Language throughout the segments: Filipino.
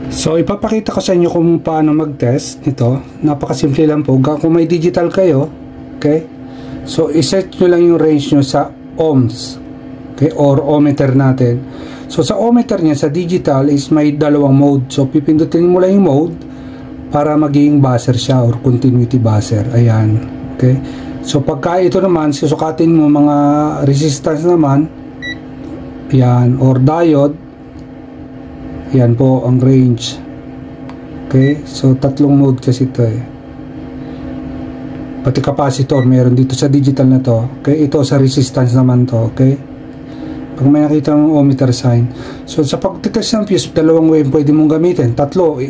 So ipapakita ko sa inyo kung paano mag-test nito. Napakasimple lang po. Kung may digital kayo, okay? So iset nyo lang yung range nyo sa ohms, okay? Or ohmmeter natin. So sa ohmmeter niya, sa digital is may dalawang mode. So pipindutin mo lang yung mode para maging buzzer siya or continuity buzzer. Ayan, okay? So pagka ito naman, susukatin mo mga resistance naman, ayan, or diode. Yan po ang range. Okay, so tatlong mode kasi ito eh. Pati capacitor meron dito sa digital na to. Okay, ito sa resistance naman to. Okay, pag may nakita ng ohmmeter sign. So sa pagtitest ng fuse, dalawang way pwede mong gamitin. Tatlo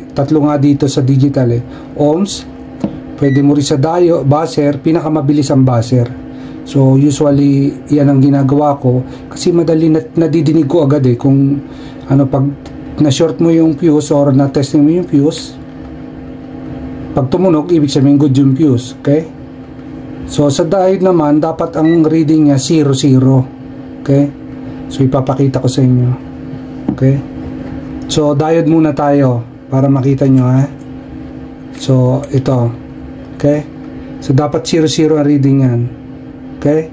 nga dito sa digital eh. Ohms, pwede mo rin sa diode, buzzer, pinakamabilis ang buzzer. So usually yan ang ginagawa ko kasi madali nadidinig ko agad eh kung ano, pag na short mo yung fuse or na testing mo yung fuse, pag tumunog ibig sabihin good yung fuse. Okay, so sa diode naman dapat ang reading niya 0, 0. Okay, so ipapakita ko sa inyo. Okay, so diode muna tayo para makita nyo ha. So ito, okay, so dapat 0, 0 ang reading yan. Okay,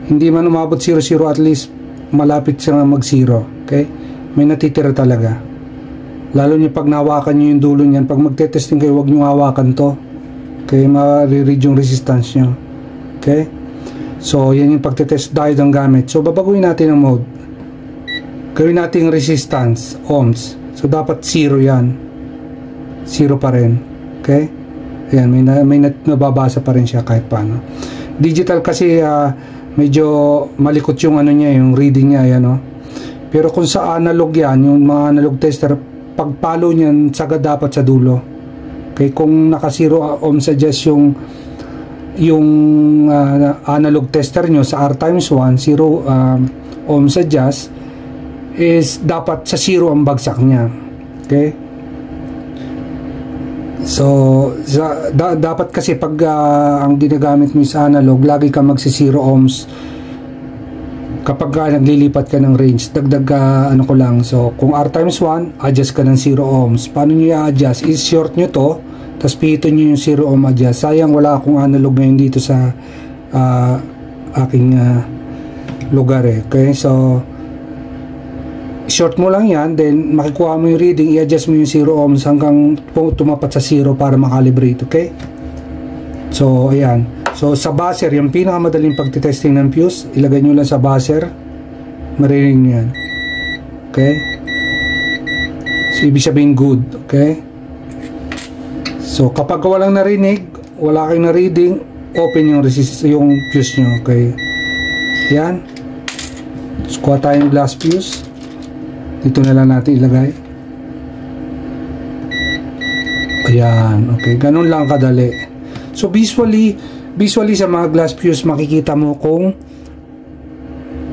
hindi man umabot 0, 0, at least malapit siya mag 0. Okay, may natitira talaga. Lalo nyo pag nahawakan nyo yung dulo nyan, pag magte-testing kayo, huwag nyo hawakan to. Okay, ma-read yung resistance nyo. Okay, so yan yung pagte-test diode ang gamit. So babaguhin natin ang mode. Gawin natin resistance, ohms. So dapat 0 yan. 0 pa rin. Okay, ayan, may nababasa pa rin siya kahit paano. Digital kasi medyo malikot yung ano niya, yung reading niya, ayan o. Pero kung sa analog yan, yung mga analog tester, pagpalo niyan, sagad dapat sa dulo. Okay, kung naka 0 ohms adjust yung analog tester nyo sa R times 1, 0 ohms adjust, is dapat sa 0 ang bagsak niya. Okay? So, dapat kasi pag ang ginagamit mo sa analog, lagi ka magsi 0 ohms. Kapag naglilipat ka ng range, dagdag ano ko lang. So, kung R times 1, adjust ka ng 0 ohms. Paano nyo i-adjust? I-short nyo to, tapos pihitin nyo yung 0 ohm adjust. Sayang wala akong analog ngayon dito sa aking lugar eh. Okay, so short mo lang yan, then makikuha mo yung reading, i-adjust mo yung 0 ohms hanggang tumapat sa 0 para makalibrate. Okay, so ayan. So sa buzzer, yung pinakamadaling pagtitesting ng fuse, ilagay nyo lang sa buzzer, marinig nyo yan. Okay, so ibig sabihin good. Okay, so kapag walang narinig, wala kayong na-reading, open yung fuse nyo. Okay, yan. So kuha tayong glass fuse, dito na lang natin ilagay. Ayan, okay, ganun lang kadali. So visually sa mga glass fuse, makikita mo kung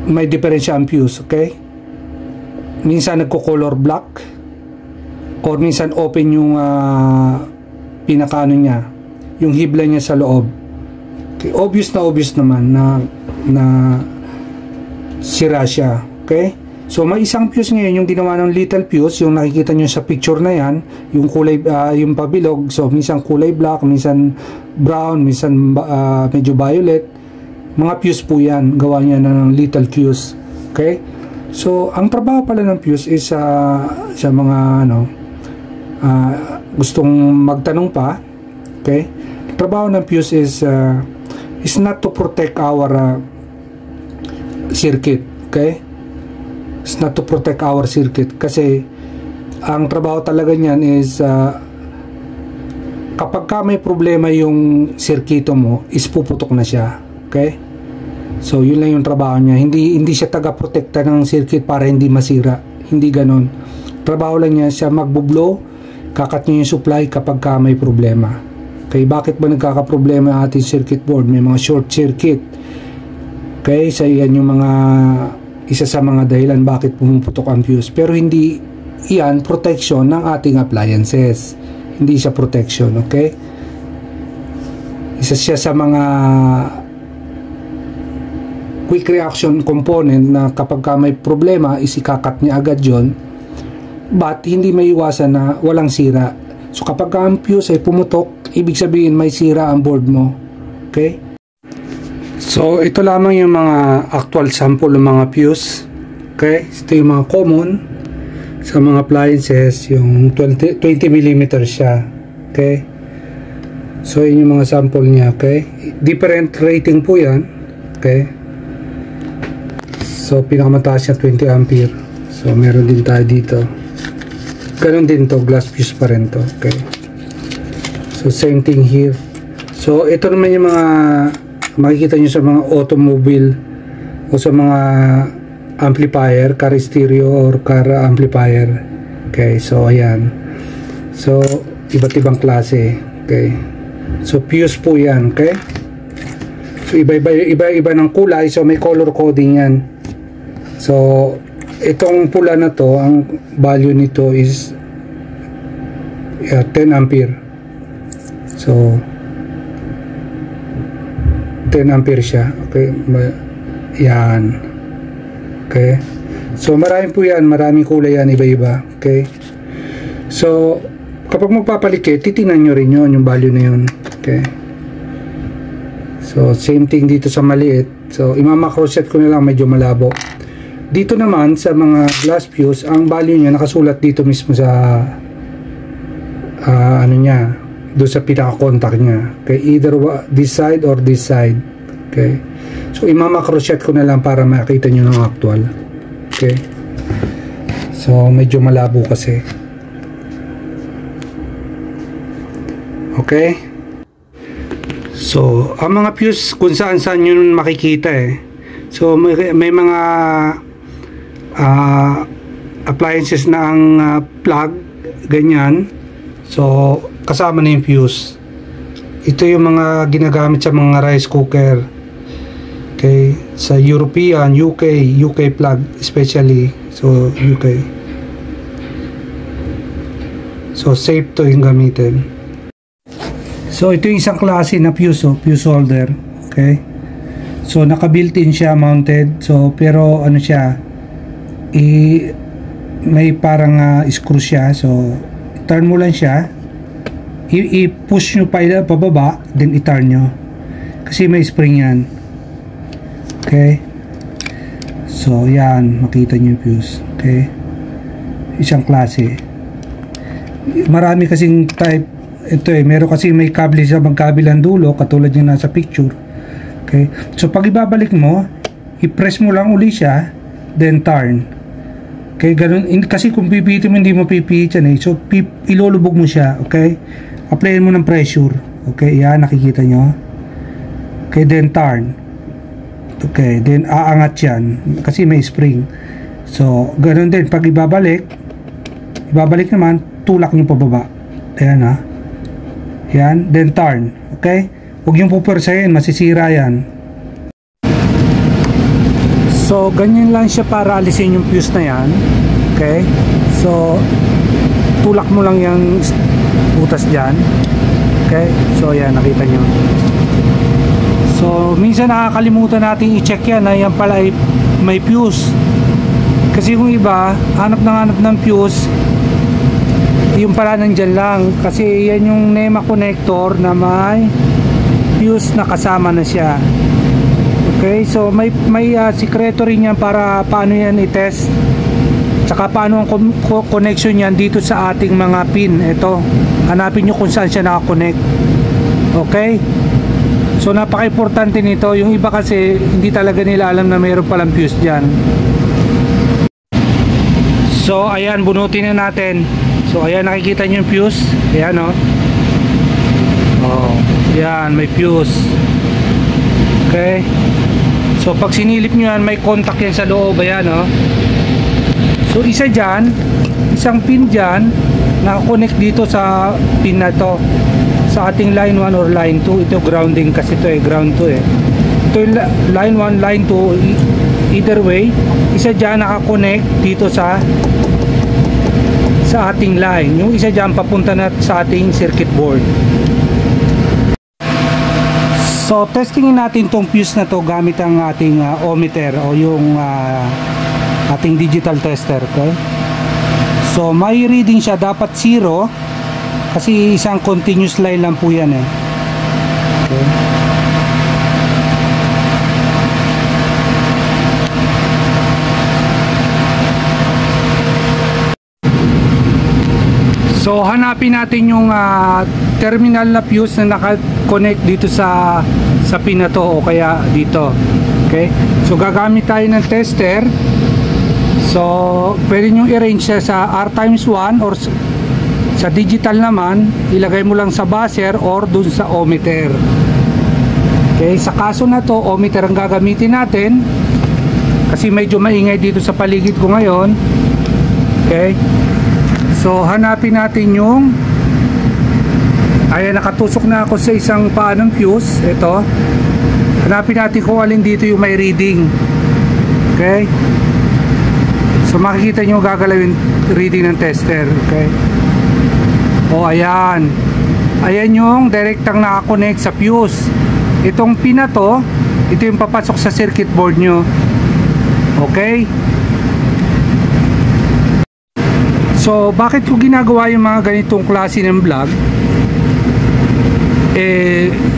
may diferensya ang fuse. Okay, minsan nagko-color black or minsan open yung pinakaano niya, yung hibla niya sa loob. Okay, obvious naman na sira siya. Okay, so may isang fuse ngayon yung ginawa ng little fuse, yung nakikita nyo sa picture na yan, yung kulay, yung pabilog. So minsan kulay black, minsan brown, minsan medyo violet. Mga fuse po yan, gawa niya ng little fuse. Okay, so ang trabaho pala ng fuse is sa mga ano, gustong magtanong pa. Okay, ang trabaho ng fuse is not to protect our circuit. Okay, it's not to protect our circuit, kasi ang trabaho talaga niyan is kapag ka may problema yung circuito mo, is puputok na siya. Okay, so yun lang yung trabaho niya. Hindi siya taga-protekta ng circuit para hindi masira, hindi ganon. Trabaho lang niya siya magbo-blow, kakat niya yung supply kapag ka may problema. Okay, bakit ba nagkakaproblema ang ating circuit board? May mga short circuit. Okay, so yan yung isa sa mga dahilan bakit pumuputok ang fuse. Pero hindi yan protection ng ating appliances. Hindi siya protection. Okay, isa siya sa mga quick reaction component na kapag ka may problema, isikakat niya agad yon but hindi maiwasan na walang sira. So kapag ang fuse ay pumutok, ibig sabihin may sira ang board mo. Okay? So ito lamang yung mga actual sample ng mga fuse. Okay? Ito yung mga common sa mga appliances, yung 20 mm siya. Okay? So yun yung mga sample niya. Okay? Different rating po yan. Okay? So pinakamataas niya 20 ampere. So meron din tayo dito. Ganon din to, glass fuse pa rin to. Okay? So same thing here. So ito naman yung mga makikita nyo sa mga automobile o sa mga amplifier, car stereo or car amplifier. Okay, so ayan. So iba't ibang klase. Okay, so fuse po yan. Okay, so iba-iba ng kulay, so may color coding yan. So itong pula na to, ang value nito is 10 ampere. So 10 ampere siya. Okay, yan. Okay, so marami po yan, maraming kulay yan, iba-iba. Okay, so kapag magpapalikit, titingnan nyo rin yun, yung value na yun. Okay, so same thing dito sa maliit. So imamacro set ko na lang, medyo malabo. Dito naman sa mga glass fuse, ang value nya nakasulat dito mismo sa ano nya, doon sa pinaka-contact nya. Okay, either this side or this side. Okay, so imamacro set ko na lang para makita nyo ng actual. Okay, so medyo malabo kasi. Okay, so ang mga fuse kung saan nyo makikita so may mga appliances na ang plug ganyan, so kasama na yung fuse. Ito yung mga ginagamit sa mga rice cooker. Okay, sa European, UK plug especially. So UK, so safe to yung gamitin. So ito yung isang klase na fuse, fuse holder. Okay, so naka built-in siya, mounted. So pero ano siya, may parang screw siya. So turn mo lang siya, i-push nyo pababa, then i-turn nyo kasi may spring yan. Okay, so yan, makita nyo yung fuse. Okay, isang klase. Marami kasing type ito meron kasi may kable sa magkabilang dulo katulad yung nasa picture. Okay, so pag ibabalik mo, i-press mo lang uli siya, then turn. Okay, ganun. Kasi kung pipitin mo, hindi mo pipihit yan so ilulubog mo siya. Okay, applyin mo ng pressure. Okay, yan, nakikita nyo. Okay, then turn. Okay, then aangat yan kasi may spring. So ganun din pag ibabalik naman, tulak nyo pababa. Ayan yan, then turn. Okay, huwag yung pupersahin, masisira yan. So ganyan lang siya para alisin yung fuse na yan. Okay, so tulak mo lang yung butas dyan. Okay, so yan, nakita nyo. So minsan nakakalimutan natin i-check yan na yan pala ay may fuse. Kasi kung iba, hanap ng fuse, yung pala nandyan lang. Kasi yan yung NEMA connector na may fuse na kasama na siya. Okay, so may sikreto rin yan para paano yan i-test. Tsaka paano ang connection yan dito sa ating mga pin. Ito, hanapin nyo kung saan siya nakakonect. Okay, so napaka-importante nito. Yung iba kasi hindi talaga nila alam na mayroon palang fuse dyan. So ayan, bunutin na natin. So ayan, nakikita nyo yung fuse. Ayan yan, may fuse. Okay, so pag sinilip nyo yan, may contact yan sa loob. Ayan so isa dyan, isang pin dyan nakakonect dito sa pin na to, sa ating line 1 or line 2. Ito grounding kasi ito ground to ito yung line 1, line 2, either way. Isa dyan nakakonect dito sa ating line, yung isa dyan papunta na sa ating circuit board. So testingin natin tong fuse na to gamit ang ating ohmmeter o yung ating digital tester. Okay, So may reading siya, dapat 0 kasi isang continuous line lang po yan eh. Okay. So hanapin natin yung terminal na fuse na naka-connect dito sa pin na to o kaya dito. Okay? So gagamit tayo ng tester. So pwede nyo i-range siya sa R×1 or sa digital naman, ilagay mo lang sa buzzer or dun sa ohmmeter. Okay? Sa kaso na to, ohmmeter ang gagamitin natin kasi medyo maingay dito sa paligid ko ngayon. Okay? So hanapin natin yung, ayan, nakatusok na ako sa isang paa ng fuse. Ito, hanapin natin kung alin dito yung may reading. Okay, so makikita nyo gagalawin reading ng tester. Okay, o ayan, ayan yung direktang nakakonect sa fuse. Itong pin na to, ito yung papasok sa circuit board nyo. Okay, so bakit ko ginagawa yung mga ganitong klase ng vlog?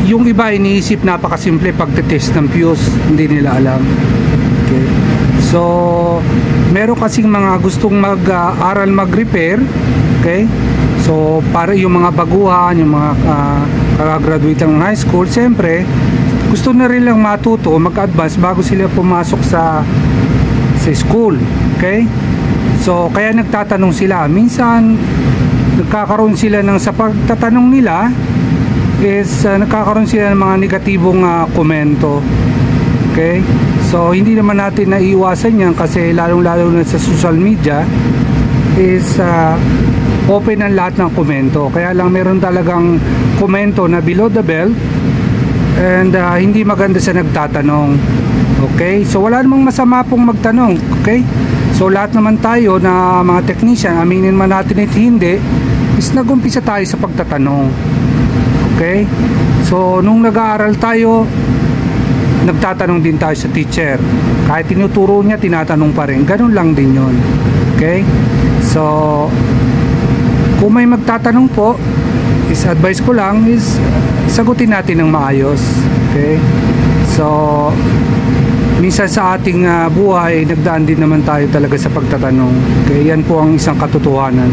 Yung iba iniisip napakasimple pagtetest ng fuse, hindi nila alam. Okay, so meron kasing mga gustong mag-aral mag-repair. Okay, so para yung mga baguhan, yung mga kakagraduate ng high school, siyempre gusto na rin lang matuto, mag-advance bago sila pumasok sa school. Okay, so kaya nagtatanong sila. Minsan nagkakaroon sila ng, sa pagtatanong nila is nagkakaroon sila ng mga negatibong komento. Okay, so hindi naman natin naiiwasan yan kasi lalong lalo na sa social media is open ang lahat ng komento. Kaya lang meron talagang komento na below the belt and hindi maganda sa nagtatanong. Okay, so wala namang masama pong magtanong. Okay, so lahat naman tayo na mga technician, aminin man natin at hindi, is nag-umpisa tayo sa pagtatanong. Okay, so nung nag-aaral tayo, nagtatanong din tayo sa teacher. Kahit tinuturo niya, tinatanong pa rin. Ganun lang din yon. Okay, so kung may magtatanong po, is advice ko lang is sagutin natin ng maayos. Okay, so minsan sa ating buhay, nagdaan din naman tayo talaga sa pagtatanong. Okay, yan po ang isang katotohanan.